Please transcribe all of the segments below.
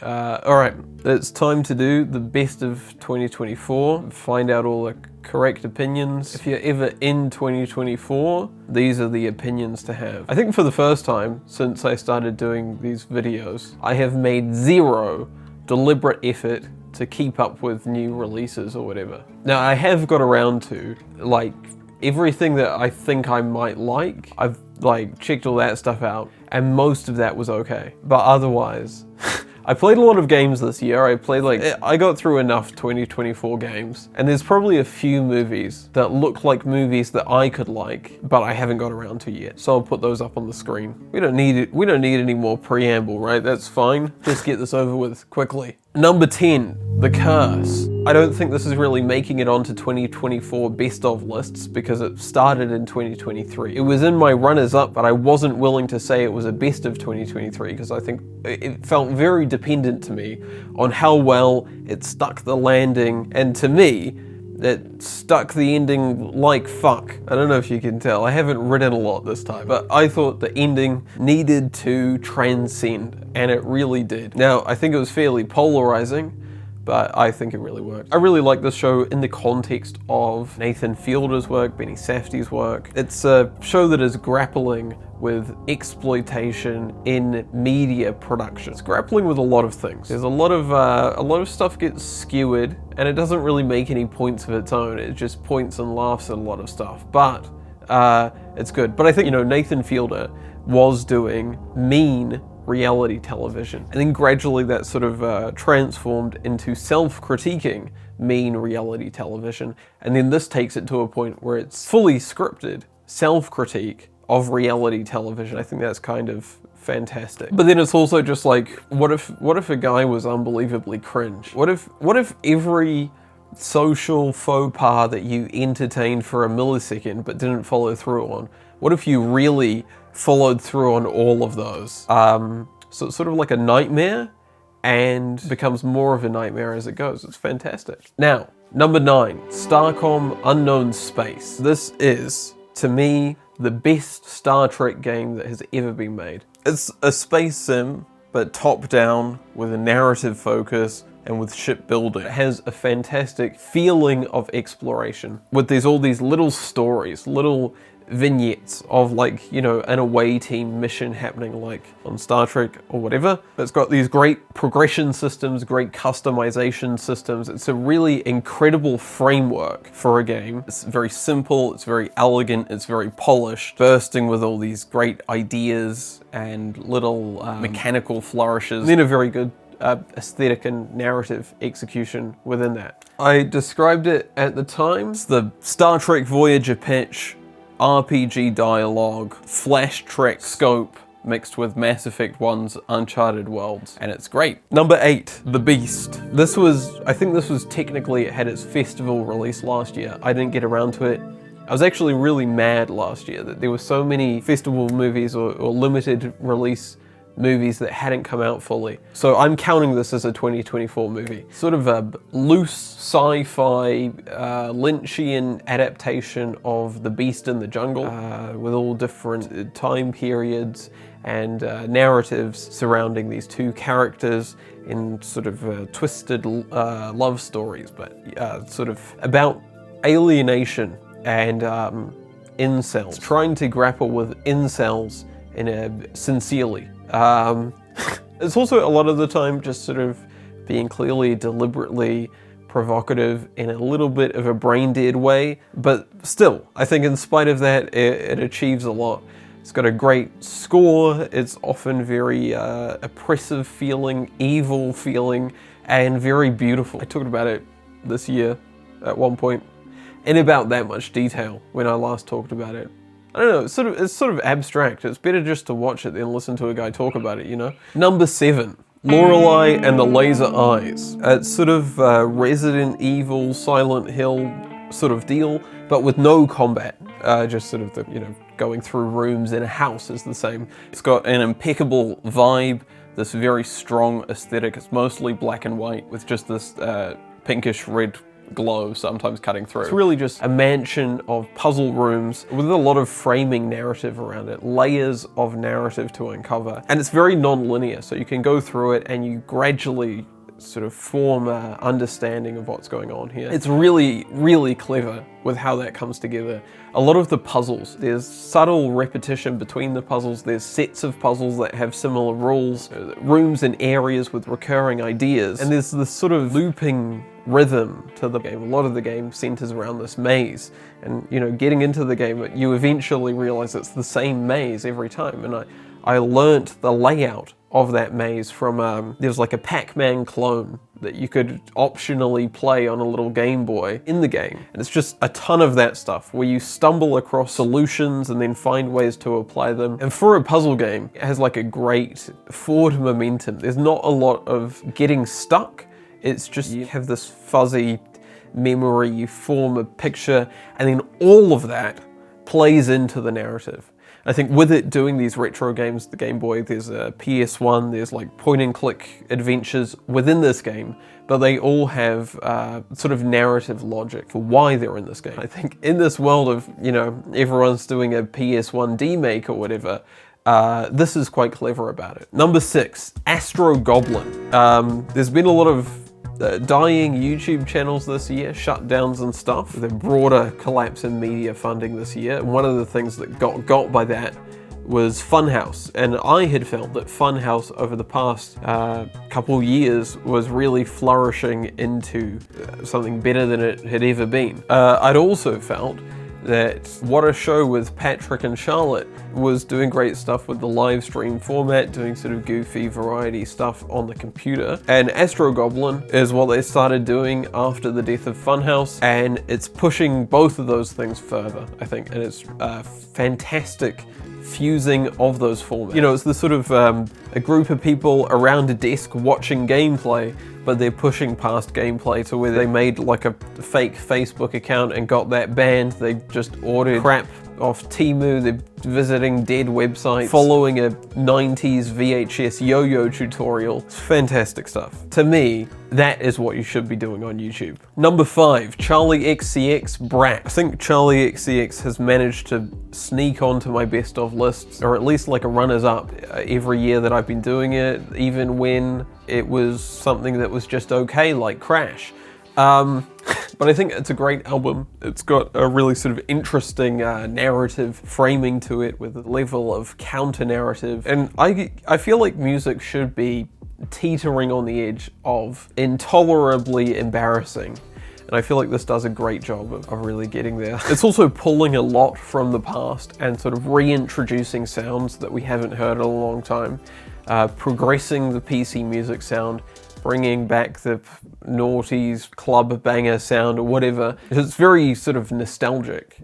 Alright, it's time to do the best of 2024, find out all the correct opinions. If you're ever in 2024, these are the opinions to have. I think for the first time since I started doing these videos, I have made zero deliberate effort to keep up with new releases or whatever. Now I have got around to, like, everything that I think I might like, I've like checked all that stuff out, and most of that was okay. But otherwise, I played a lot of games this year. I got through enough 2024 games, and there's probably a few movies that look like movies that I could like, but I haven't got around to yet. So I'll put those up on the screen. We don't need any more preamble, right? That's fine. Just get this over with quickly. Number 10, The Curse. I don't think this is really making it onto 2024 best of lists because it started in 2023. It was in my runners up, but I wasn't willing to say it was a best of 2023 because I think it felt very dependent to me on how well it stuck the landing, and to me, it stuck the ending like fuck. I don't know if you can tell, I haven't written a lot this time, but I thought the ending needed to transcend, and it really did. Now, I think it was fairly polarizing, but I think it really worked. I really like this show in the context of Nathan Fielder's work, Benny Safdie's work. It's a show that is grappling with exploitation in media production. It's grappling with a lot of things. There's a lot of stuff gets skewered, and it doesn't really make any points of its own. It just points and laughs at a lot of stuff, but it's good. But I think, Nathan Fielder was doing mean reality television, and then gradually that sort of transformed into self-critiquing mean reality television, and then this takes it to a point where it's fully scripted self-critique of reality television. I think that's kind of fantastic. But then it's also just like, what if a guy was unbelievably cringe? What if every social faux pas that you entertained for a millisecond but didn't follow through on, what if you really followed through on all of those? So it's sort of like a nightmare and becomes more of a nightmare as it goes. It's fantastic. Now, number 9, Starcom Unknown Space. This is, to me, the best Star Trek game that has ever been made. It's a space sim, but top down with a narrative focus and with shipbuilding. It has a fantastic feeling of exploration with all these little stories, little vignettes of, like, an away team mission happening like on Star Trek or whatever. It's got these great progression systems, great customization systems. It's a really incredible framework for a game. It's very simple, it's very elegant, it's very polished, bursting with all these great ideas and little mechanical flourishes, and then a very good aesthetic and narrative execution within that. I described it at the time as the Star Trek Voyager pitch, RPG dialogue, Flash Trek scope mixed with Mass Effect 1's Uncharted Worlds, and it's great. Number 8, The Beast. I think this was technically, it had its festival release last year. I didn't get around to it. I was actually really mad last year that there were so many festival movies or limited release movies that hadn't come out fully. So I'm counting this as a 2024 movie. Sort of a loose sci-fi Lynchian adaptation of The Beast in the Jungle, with all different time periods and narratives surrounding these two characters in sort of twisted love stories, but sort of about alienation and incels, trying to grapple with incels sincerely. It's also a lot of the time just sort of being clearly deliberately provocative in a little bit of a brain dead way, but still, I think in spite of that, it achieves a lot. It's got a great score, it's often very oppressive feeling, evil feeling, and very beautiful. I talked about it this year at one point in about that much detail when I last talked about it. I don't know, it's sort of abstract. It's better just to watch it than listen to a guy talk about it, Number 7, Lorelei and the Laser Eyes. It's sort of Resident Evil, Silent Hill sort of deal, but with no combat. Just sort of the, going through rooms in a house is the same. It's got an impeccable vibe, this very strong aesthetic. It's mostly black and white with just this pinkish red glow, sometimes cutting through. It's really just a mansion of puzzle rooms with a lot of framing narrative around it, layers of narrative to uncover. And it's very non-linear, so you can go through it and you gradually sort of form an understanding of what's going on here. It's really, really clever with how that comes together. A lot of the puzzles, there's subtle repetition between the puzzles, there's sets of puzzles that have similar rules, rooms and areas with recurring ideas, and there's this sort of looping rhythm to the game. A lot of the game centers around this maze, and you know, getting into the game, you eventually realize it's the same maze every time, and I learnt the layout of that maze from, there's like a Pac-Man clone that you could optionally play on a little Game Boy in the game. And it's just a ton of that stuff where you stumble across solutions and then find ways to apply them. And for a puzzle game, it has like a great forward momentum. There's not a lot of getting stuck. It's just you have this fuzzy memory, you form a picture, and then all of that plays into the narrative. I think with it doing these retro games, the Game Boy, there's a PS1, there's like point and click adventures within this game, but they all have sort of narrative logic for why they're in this game. I think in this world of, you know, everyone's doing a PS1 remake or whatever, this is quite clever about it. Number 6, Astro Goblin. There's been a lot of dying YouTube channels this year, shutdowns and stuff, the broader collapse in media funding this year. One of the things that got by that was Funhouse, and I had felt that Funhouse over the past couple years was really flourishing into something better than it had ever been. I'd also felt that What a Show with Patrick and Charlotte was doing great stuff with the live stream format, doing sort of goofy variety stuff on the computer. And Astro Goblin is what they started doing after the death of Funhouse, and it's pushing both of those things further, I think, and it's fantastic fusing of those formats. You know, it's the sort of a group of people around a desk watching gameplay, but they're pushing past gameplay to where they made like a fake Facebook account and got that banned. They just ordered crap off Temu, they're visiting dead websites, following a 90s VHS yo-yo tutorial. It's fantastic stuff. To me, that is what you should be doing on YouTube. Number 5, Charlie XCX Brat. I think Charlie XCX has managed to sneak onto my best of lists, or at least like a runners up every year that I've been doing it, even when it was something that was just okay, like Crash. But I think it's a great album. It's got a really sort of interesting narrative framing to it with a level of counter-narrative. And I feel like music should be teetering on the edge of intolerably embarrassing. And I feel like this does a great job of really getting there. It's also pulling a lot from the past and sort of reintroducing sounds that we haven't heard in a long time, progressing the PC music sound, bringing back the noughties club banger sound or whatever. It's very sort of nostalgic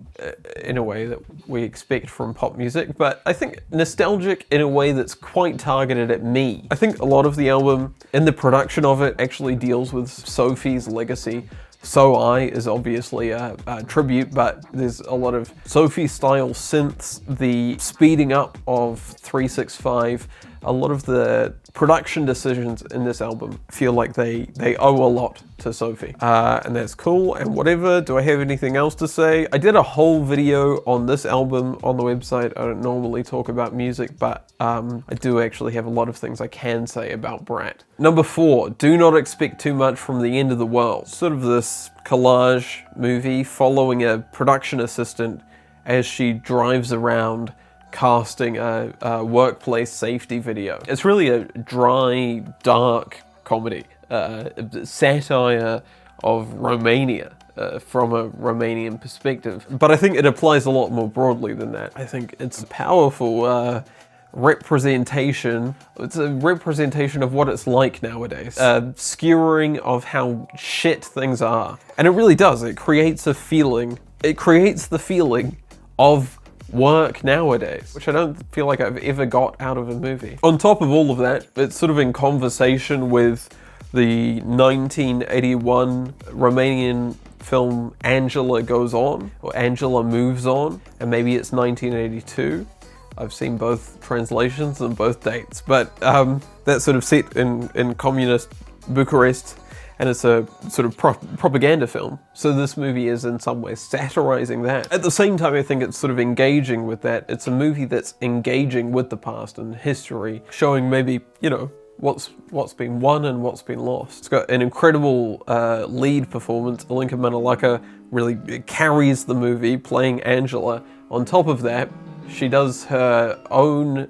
in a way that we expect from pop music, but I think nostalgic in a way that's quite targeted at me. I think a lot of the album and the production of it actually deals with Sophie's legacy. So I is obviously a tribute, but there's a lot of Sophie-style synths, the speeding up of 365, a lot of the production decisions in this album feel like they owe a lot to Sophie. And that's cool, and whatever. Do I have anything else to say? I did a whole video on this album on the website. I don't normally talk about music, but I do actually have a lot of things I can say about Brat. Number 4, Do Not Expect Too Much from the End of the World. Sort of this collage movie following a production assistant as she drives around casting a workplace safety video. It's really a dry, dark comedy, satire of Romania from a Romanian perspective. But I think it applies a lot more broadly than that. I think it's a powerful representation. It's a representation of what it's like nowadays. Skewering of how shit things are. And it really does. It creates a feeling. It creates the feeling of work nowadays, which I don't feel like I've ever got out of a movie. On top of all of that, it's sort of in conversation with the 1981 Romanian film Angela Goes On, or Angela Moves On, and maybe it's 1982. I've seen both translations and both dates, but that's sort of set in communist Bucharest, and it's a sort of propaganda film. So this movie is in some ways satirizing that. At the same time, I think it's sort of engaging with that. It's a movie that's engaging with the past and history, showing maybe, you know, what's been won and what's been lost. It's got an incredible lead performance. Alinka Manalaka really carries the movie, playing Angela. On top of that, she does her own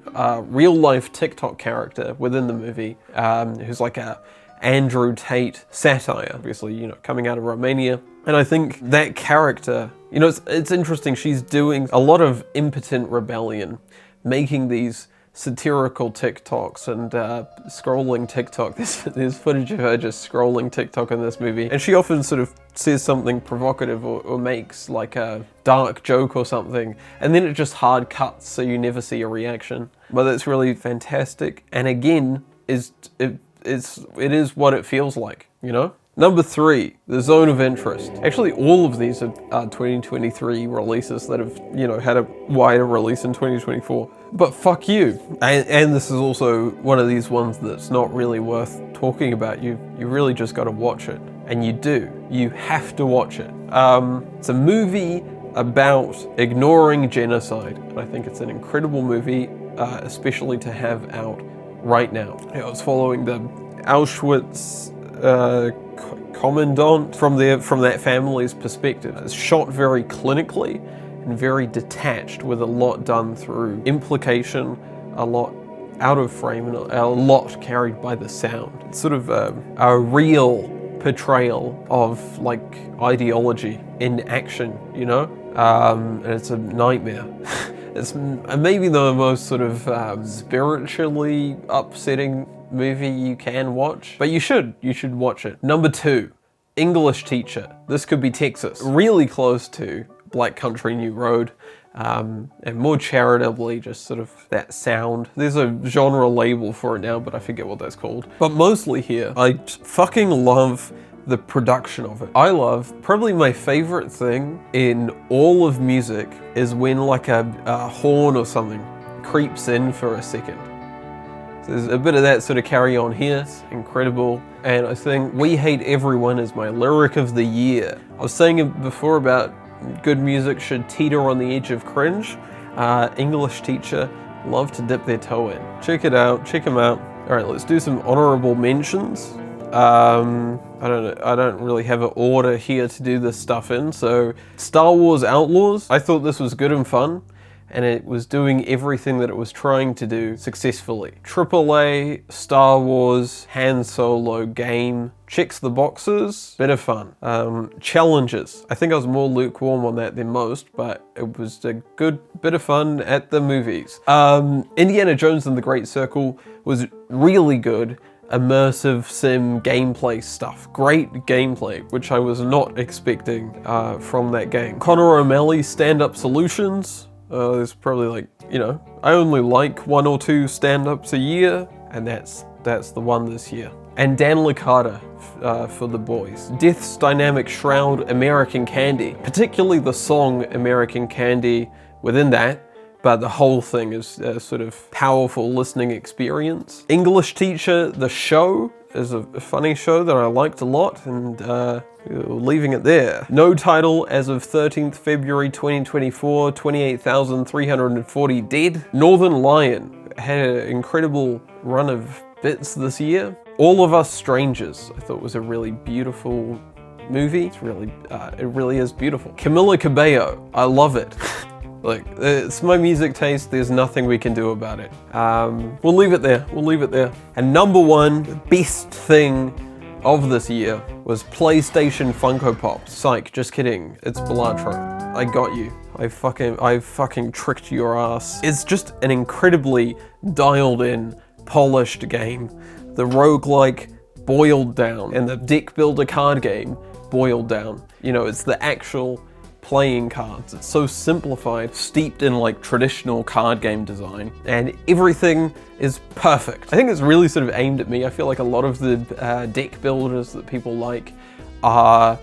real-life TikTok character within the movie, who's like a Andrew Tate satire, obviously, you know, coming out of Romania. And I think that character, you know, it's interesting. She's doing a lot of impotent rebellion, making these satirical TikToks and scrolling TikTok. There's footage of her just scrolling TikTok in this movie. And she often sort of says something provocative or makes like a dark joke or something. And then it just hard cuts so you never see a reaction. But it's really fantastic. And again, it is what it feels like, you know? Number 3, The Zone of Interest. Actually, all of these are 2023 releases that have, you know, had a wider release in 2024. But fuck you. And this is also one of these ones that's not really worth talking about. You really just got to watch it. And you do. You have to watch it. It's a movie about ignoring genocide. And I think it's an incredible movie, especially to have out right now. It's following the Auschwitz commandant from that family's perspective. It's shot very clinically and very detached, with a lot done through implication, a lot out of frame, and a lot carried by the sound. It's sort of a real portrayal of like ideology in action, you know? And it's a nightmare. It's maybe the most sort of spiritually upsetting movie you can watch, but you should watch it. Number 2, English Teacher. This could be Texas. Really close to Black Country New Road, and more charitably just sort of that sound. There's a genre label for it now, but I forget what that's called. But mostly here, I fucking love the production of it. I love, probably my favorite thing in all of music is when like a horn or something creeps in for a second. So there's a bit of that sort of carry on here. It's incredible. And I think We Hate Everyone is my lyric of the year. I was saying it before about good music should teeter on the edge of cringe. English Teacher love to dip their toe in. Check it out, check them out. All right, let's do some honorable mentions. I don't really have an order here to do this stuff in, so Star Wars Outlaws, I thought this was good and fun, and it was doing everything that it was trying to do successfully. AAA, Star Wars, Han Solo game, checks the boxes, bit of fun. Challenges, I think I was more lukewarm on that than most, but it was a good bit of fun at the movies. Indiana Jones and the Great Circle was really good. Immersive sim gameplay stuff. Great gameplay, which I was not expecting from that game. Connor O'Malley stand-up solutions. There's probably like, you know, I only like 1 or 2 stand-ups a year, and that's the one this year. And Dan Licata for The Boys. Death's Dynamic Shroud, American Candy. Particularly the song American Candy within that, but the whole thing is a sort of powerful listening experience. English Teacher, the show, is a funny show that I liked a lot, and leaving it there. No title as of 13th February 2024, 28,340 dead. Northern Lion had an incredible run of bits this year. All of Us Strangers, I thought was a really beautiful movie. It really is beautiful. Camila Cabello, I love it. Like, it's my music taste, there's nothing we can do about it. We'll leave it there. And number 1, the best thing of this year was PlayStation Funko Pops. Psych, just kidding, it's Balatro. I got you. I fucking tricked your ass. It's just an incredibly dialed in, polished game. The roguelike boiled down, and the deck builder card game boiled down. You know, it's the actual playing cards. It's so simplified, steeped in like traditional card game design, and everything is perfect. I think it's really sort of aimed at me. I feel like a lot of the deck builders that people like are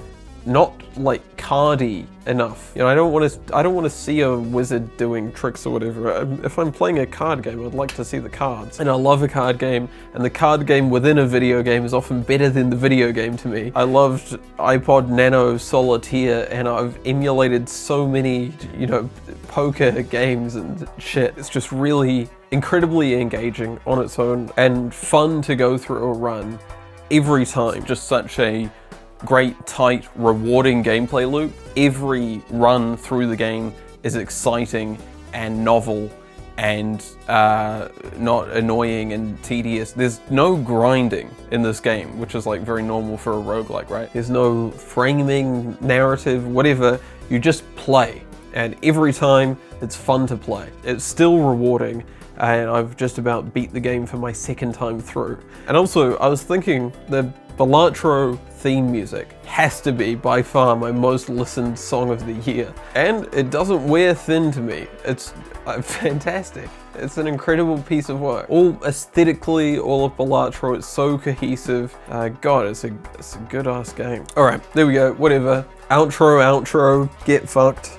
not like cardy enough. You know, I don't want to see a wizard doing tricks or whatever. If I'm playing a card game, I'd like to see the cards. And I love a card game, and the card game within a video game is often better than the video game to me. I loved iPod Nano Solitaire, and I've emulated so many, you know, poker games and shit. It's just really incredibly engaging on its own and fun to go through a run every time. Just such a great, tight, rewarding gameplay loop. Every run through the game is exciting and novel and not annoying and tedious. There's no grinding in this game, which is like very normal for a roguelike, right? There's no framing, narrative, whatever. You just play, and every time it's fun to play. It's still rewarding, and I've just about beat the game for my second time through. And also, I was thinking the Balatro theme music has to be by far my most listened song of the year. And it doesn't wear thin to me. It's fantastic. It's an incredible piece of work. All aesthetically, all of Balatro, it's so cohesive. God, it's a good ass game. All right, there we go, whatever. Outro, get fucked.